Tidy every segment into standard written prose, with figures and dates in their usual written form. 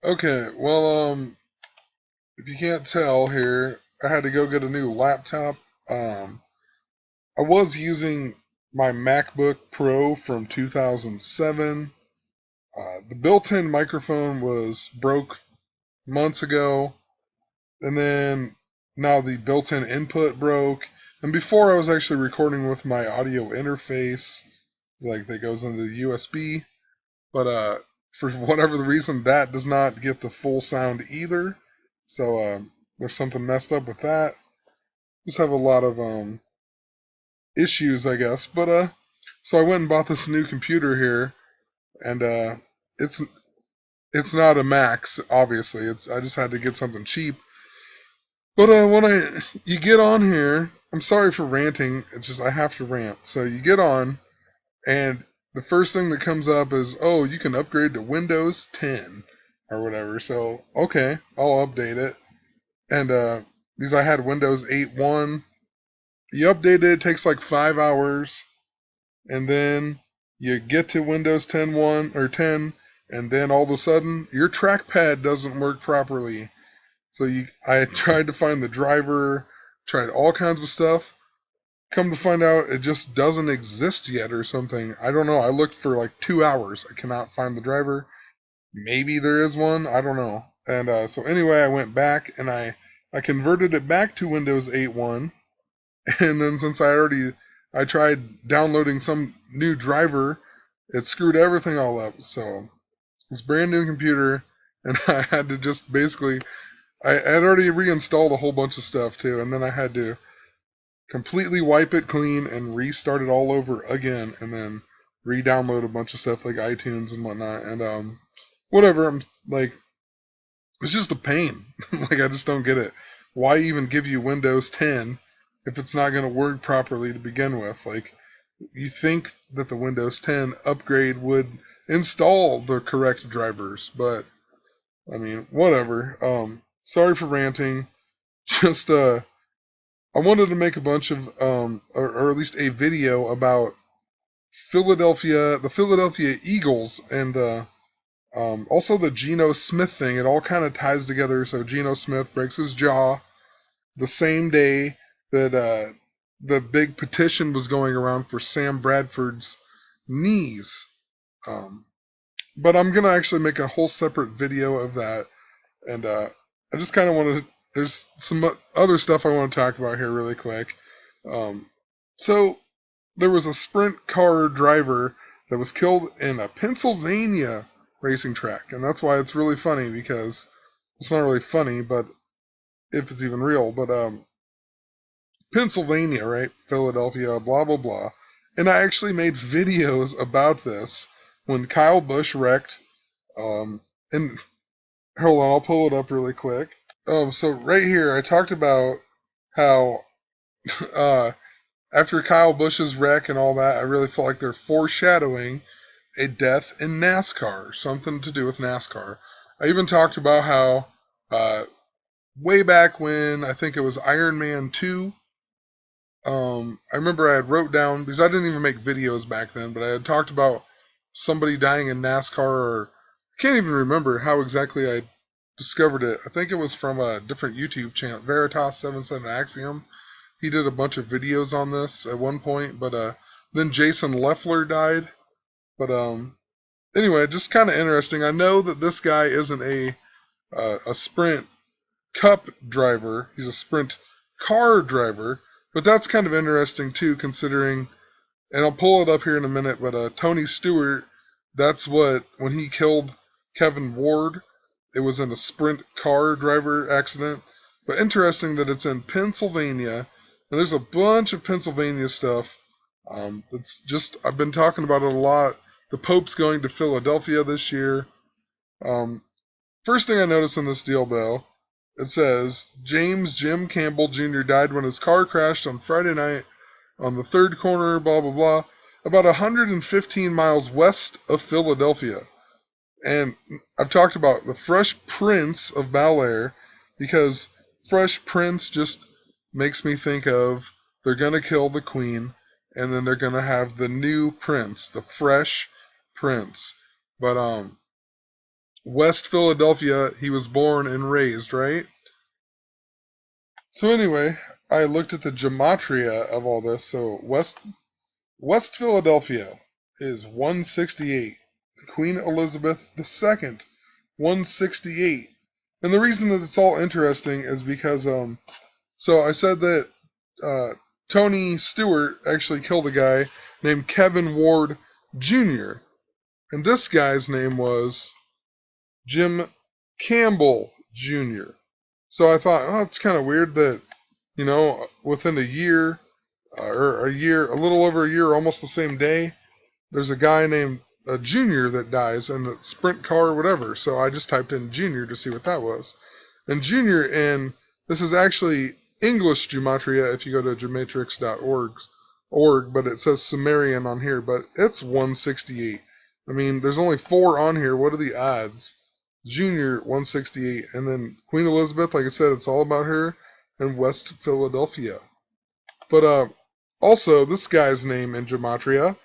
Okay, well, if you can't tell here, I had to go get a new laptop. Um, I was using my MacBook Pro from 2007. The built-in microphone was broke months ago, and then now the built-in input broke. And before I was actually recording with my audio interface, like that goes into the USB, but for whatever the reason, that does not get the full sound either. So there's something messed up with that. Just have a lot of issues, I guess. But so I went and bought this new computer here, and it's it's not a Max, obviously. It's I just had to get something cheap. But when you get on here, I'm sorry for ranting. It's just I have to rant. So you get on, and the first thing that comes up is, oh, you can upgrade to Windows 10 or whatever. So, okay, I'll update it. And because I had Windows 8.1, you update it, it takes like 5 hours, and then you get to Windows 10.1 or 10, and then all of a sudden your trackpad doesn't work properly. So I tried to find the driver, tried all kinds of stuff. Come to find out, it just doesn't exist yet or something. I don't know. I looked for like 2 hours. I cannot find the driver. Maybe there is one. I don't know. And so anyway, I went back and I converted it back to Windows 8.1. And then since I tried downloading some new driver, it screwed everything all up. So this brand new computer, and I had to just basically I had already reinstalled a whole bunch of stuff too, and then I had to completely wipe it clean and restart it all over again, and then re-download a bunch of stuff like iTunes and whatnot, and whatever. I'm like, it's just a pain. Like I just don't get it. Why even give you Windows 10 if it's not going to work properly to begin with? Like you think that the Windows 10 upgrade would install the correct drivers, but I mean, whatever. Sorry for ranting. Just I wanted to make a bunch of or at least a video about the Philadelphia Eagles, and also the Geno Smith thing. It all kind of ties together. So Geno Smith breaks his jaw the same day that the big petition was going around for Sam Bradford's knees. Um, but I'm gonna actually make a whole separate video of that, and I just kind of want to. There's some other stuff I want to talk about here really quick. Um, so there was a sprint car driver that was killed in a Pennsylvania racing track, and that's why it's really funny, because it's not really funny, but if it's even real, but Pennsylvania, right? Philadelphia, blah blah blah. And I actually made videos about this when Kyle Busch wrecked. And hold on, I'll pull it up really quick. So right here, I talked about how uh, after Kyle Busch's wreck and all that, I really felt like they're foreshadowing a death in NASCAR, something to do with NASCAR. I even talked about how uh, way back when, I think it was Iron Man 2, I remember I had wrote down, because I didn't even make videos back then, but I had talked about somebody dying in NASCAR, or I can't even remember how exactly I discovered it. I think it was from a different YouTube channel, Veritas77 Axiom. He did a bunch of videos on this at one point, but then Jason Leffler died. But anyway, just kind of interesting. I know that this guy isn't a sprint cup driver. He's a sprint car driver, but that's kind of interesting too, considering. And I'll pull it up here in a minute. But Tony Stewart, that's what when he killed Kevin Ward, it was in a sprint car driver accident. But interesting that it's in Pennsylvania, and there's a bunch of Pennsylvania stuff. It's just I've been talking about it a lot. The Pope's going to Philadelphia this year. Um, First thing I noticed in this deal, though, it says James Jim Campbell Jr. died when his car crashed on Friday night on the third corner, blah, blah, blah, about 115 miles west of Philadelphia. And I've talked about the Fresh Prince of Bel-Air, because Fresh Prince just makes me think of they're going to kill the queen, and then they're going to have the new prince, the Fresh Prince. But West Philadelphia he was born and raised, right? So anyway, I looked at the gematria of all this. So West Philadelphia is 168. Queen Elizabeth II, 168. And the reason that it's all interesting is because so I said that Tony Stewart actually killed a guy named Kevin Ward Jr. And this guy's name was Jim Campbell Jr. So I thought, oh, it's kind of weird that, within a year, a little over a year, almost the same day, there's a guy named Junior that dies in the sprint car or whatever. So I just typed in Junior to see what that was. And Junior, and this is actually English gematria if you go to gematrix.org, but it says Sumerian on here, but it's 168. I mean, there's only 4 on here. What are the odds? Junior, 168. And then Queen Elizabeth, like I said, it's all about her, and West Philadelphia. But also, this guy's name in gematria,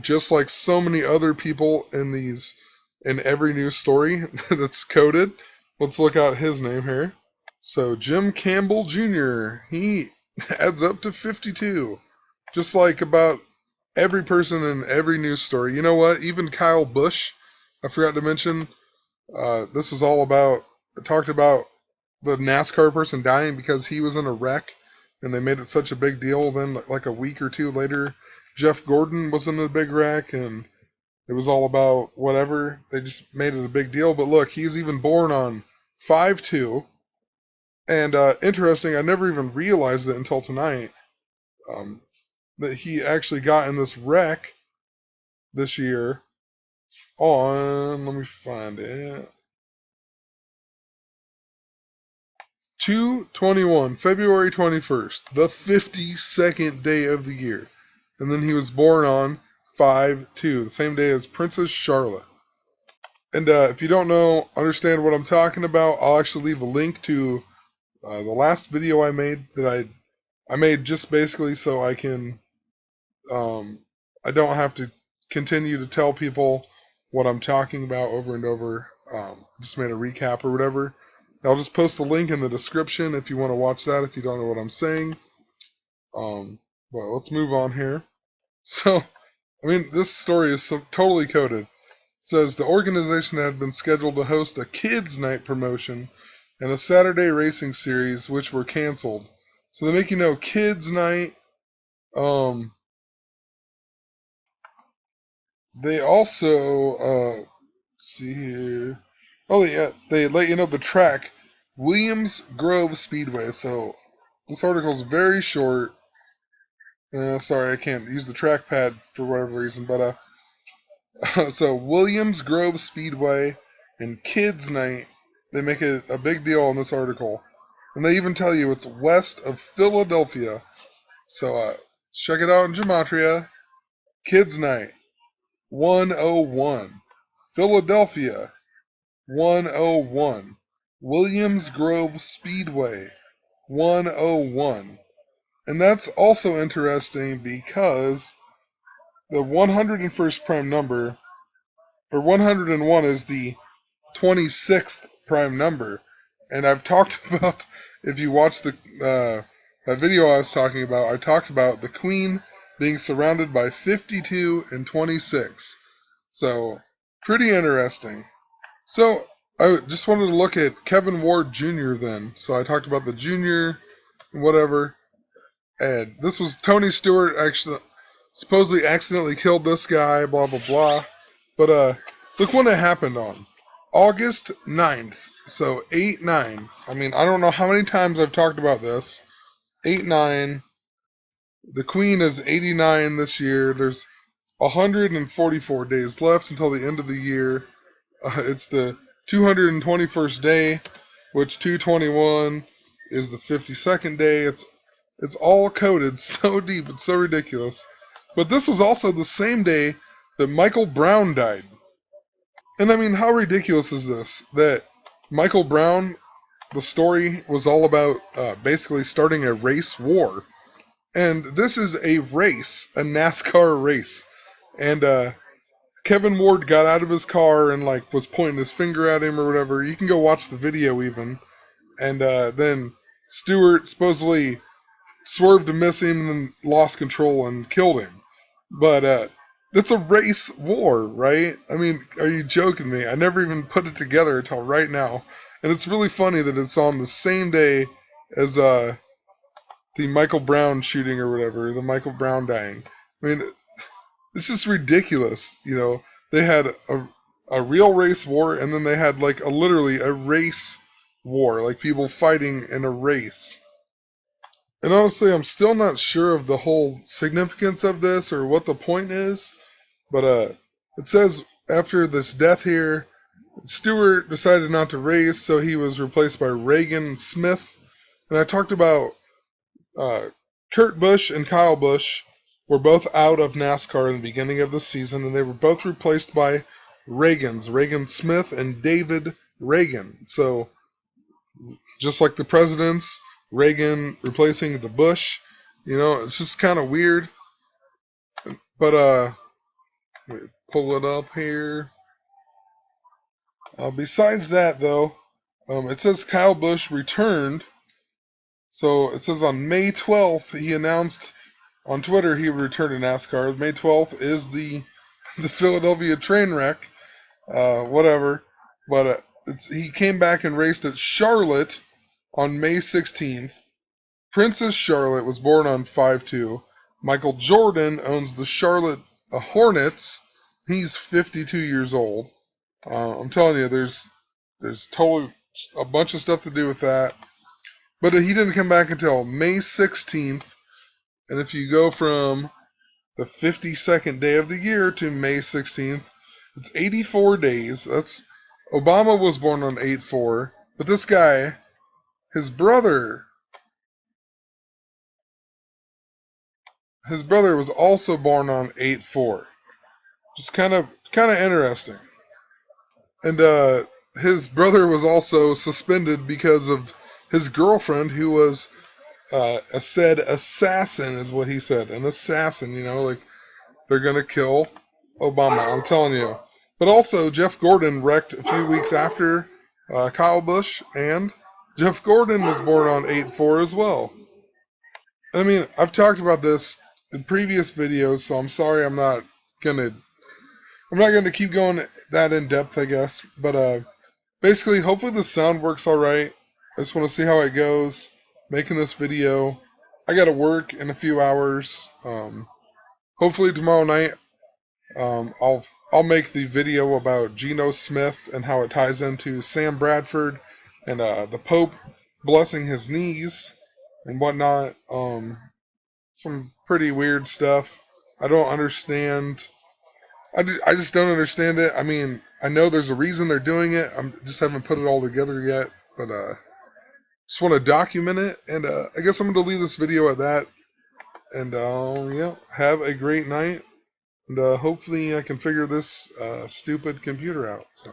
just like so many other people in every news story that's coded, let's look at his name here. So Jim Campbell Jr., he adds up to 52. Just like about every person in every news story. You know what? Even Kyle Busch, I forgot to mention, this was all about, it talked about the NASCAR person dying because he was in a wreck, and they made it such a big deal. Then, like a week or two later, Jeff Gordon was in a big wreck, and it was all about whatever. They just made it a big deal. But look, he's even born on 5/2. And interesting, I never even realized it until tonight, that he actually got in this wreck this year on, let me find it, 2/21, February 21st, the 52nd day of the year. And then he was born on 5/2, the same day as Princess Charlotte. And if you don't understand what I'm talking about, I'll actually leave a link to the last video I made that I made just basically so I can, I don't have to continue to tell people what I'm talking about over and over. Just made a recap or whatever. I'll just post a link in the description if you want to watch that if you don't know what I'm saying. Well, let's move on here. So, I mean, this story is totally coded. It says the organization had been scheduled to host a kids' night promotion and a Saturday racing series, which were canceled. So they make kids' night. They also, let's see here. Oh, yeah, they let you know the track, Williams Grove Speedway. So this article is very short. Sorry, I can't use the trackpad for whatever reason, but so Williams Grove Speedway and Kids Night, they make it a big deal in this article. And they even tell you it's west of Philadelphia. So check it out in gematria. Kids Night, 101. Philadelphia, 101. Williams Grove Speedway, 101. And that's also interesting because the 101st prime number, or 101 is the 26th prime number. And I've talked about, if you watch that video I was talking about, I talked about the Queen being surrounded by 52 and 26. So, pretty interesting. So, I just wanted to look at Kevin Ward Jr. then. So I talked about the junior, whatever. And this was Tony Stewart actually supposedly accidentally killed this guy, blah, blah, blah. But look when it happened on. August 9th. So 8/9. I mean, I don't know how many times I've talked about this. 8/9. The Queen is 89 this year. There's 144 days left until the end of the year. It's the 221st day, which 2/21 is the 52nd day. It's all coded so deep, it's so ridiculous. But this was also the same day that Michael Brown died. And I mean, how ridiculous is this? That Michael Brown, the story was all about basically starting a race war. And this is a race, a NASCAR race. And Kevin Ward got out of his car and like was pointing his finger at him or whatever. You can go watch the video even. And then Stewart supposedly swerved to miss him and then lost control and killed him. But that's a race war, right? I mean, are you joking me? I never even put it together until right now. And it's really funny that it's on the same day as the Michael Brown shooting or whatever, the Michael Brown dying. I mean, it's just ridiculous. You know, they had a real race war, and then they had like literally a race war, like people fighting in a race. And honestly, I'm still not sure of the whole significance of this or what the point is. But it says after this death here, Stewart decided not to race, so he was replaced by Reagan Smith. And I talked about Kurt Busch and Kyle Busch were both out of NASCAR in the beginning of the season, and they were both replaced by Reagan Smith and David Reagan. So just like the presidents, Reagan replacing the Bush, you know, it's just kind of weird. But let me pull it up here. Besides that, though, it says Kyle Busch returned. So it says on May 12th, he announced on Twitter he would return to NASCAR. May 12th is the Philadelphia train wreck, whatever. But he came back and raced at Charlotte on May 16th. Princess Charlotte was born on 5/2. Michael Jordan owns the Charlotte Hornets. He's 52 years old. I'm telling you, there's totally a bunch of stuff to do with that. But he didn't come back until May 16th. And if you go from the 52nd day of the year to May 16th, it's 84 days. That's Obama was born on 8/4. But this guy, his brother was also born on 8/4. Just kind of interesting. And his brother was also suspended because of his girlfriend, who was a said assassin, is what he said. An assassin, you know, like they're going to kill Obama, I'm telling you. But also, Jeff Gordon wrecked a few weeks after Kyle Busch, and Jeff Gordon was born on 8/4 as well. I mean, I've talked about this in previous videos, so I'm sorry I'm not gonna keep going that in depth, I guess. But basically, hopefully the sound works all right. I just want to see how it goes making this video. I gotta work in a few hours. Hopefully tomorrow night, I'll make the video about Geno Smith and how it ties into Sam Bradford and the Pope blessing his knees and whatnot. Some pretty weird stuff. I don't understand. I just don't understand it. I mean, I know there's a reason they're doing it. I just haven't put it all together yet. But just want to document it. And I guess I'm going to leave this video at that. And yeah, have a great night. And hopefully I can figure this stupid computer out. So.